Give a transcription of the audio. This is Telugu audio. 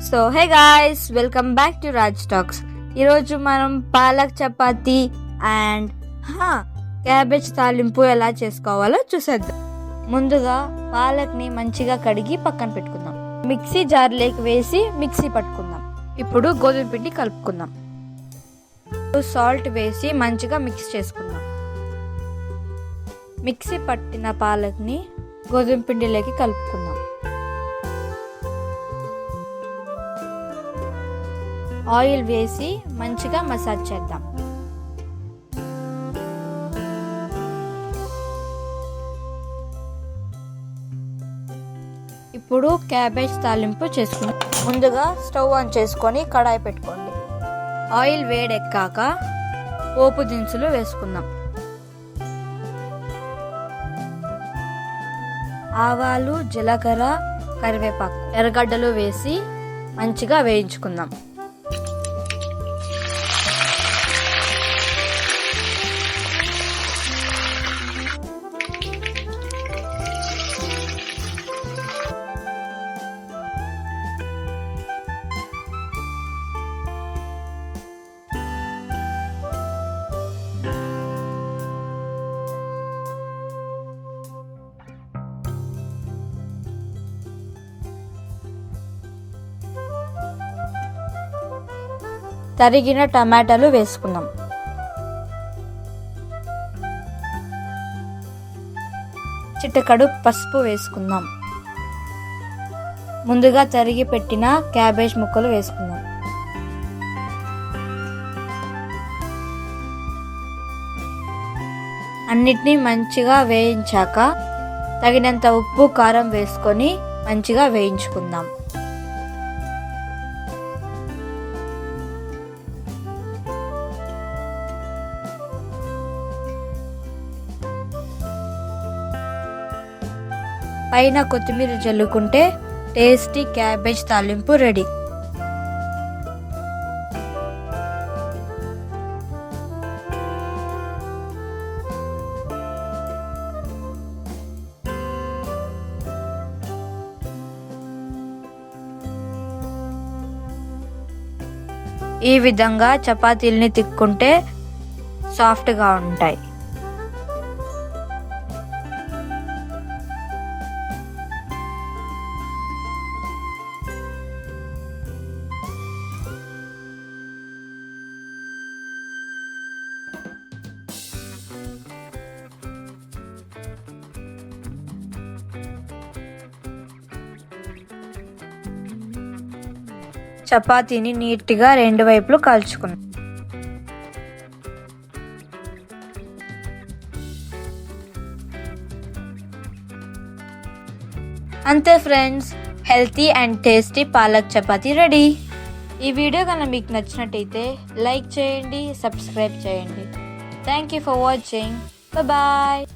So hey guys, welcome back to Raj talks. ఈరోజు మనం పాలక్ చపాతీ అండ్ క్యాబేజ్ తాలింపు ఎలా చేసుకోవాలో చూసేద్దాం. ముందుగా పాలక్ని మంచిగా కడిగి పక్కన పెట్టుకుందాం. మిక్సీ జార్లోకి వేసి మిక్సీ పట్టుకుందాం. ఇప్పుడు గోధుమ పిండి కలుపుకుందాం. సాల్ట్ వేసి మంచిగా మిక్స్ చేసుకుందాం. మిక్సీ పట్టిన పాలక్ని గోధుమ పిండిలోకి కలుపుకుందాం. ఆయిల్ వేసి మంచిగా మసాజ్ చేద్దాం. ఇప్పుడు క్యాబేజ్ తాలింపు చేసుకుందాం. ముందుగా స్టవ్ ఆన్ చేసుకొని కడాయి పెట్టుకోండి. ఆయిల్ వేడెక్కాక పోపు దినుసులు వేసుకుందాం. ఆవాలు, జీలకర్ర, కరివేపాకు, ఎర్రగడ్డలు వేసి మంచిగా వేయించుకుందాం. తరిగిన టమాటాలు వేసుకుందాం. చిటికెడు పసుపు వేసుకుందాం. ముందుగా తరిగి పెట్టిన క్యాబేజ్ ముక్కలు వేసుకుందాం. అన్నిటినీ మంచిగా వేయించాక తగినంత ఉప్పు, కారం వేసుకొని మంచిగా వేయించుకుందాం. పైన కొత్తిమీర జల్లుకుంటే టేస్టీ క్యాబేజ్ తాలింపు రెడీ. ఈ విధంగా చపాతీల్ని తిక్కుంటే సాఫ్ట్గా ఉంటాయి. చపాతీని నీట్గా రెండు వైపులు కాల్చుకున్నాం. అంతే friends, healthy and tasty palak chapati ready. ఈ వీడియో కనుక మీకు నచ్చినట్టయితే లైక్ చేయండి, సబ్స్క్రైబ్ చేయండి. Thank you for watching. Bye.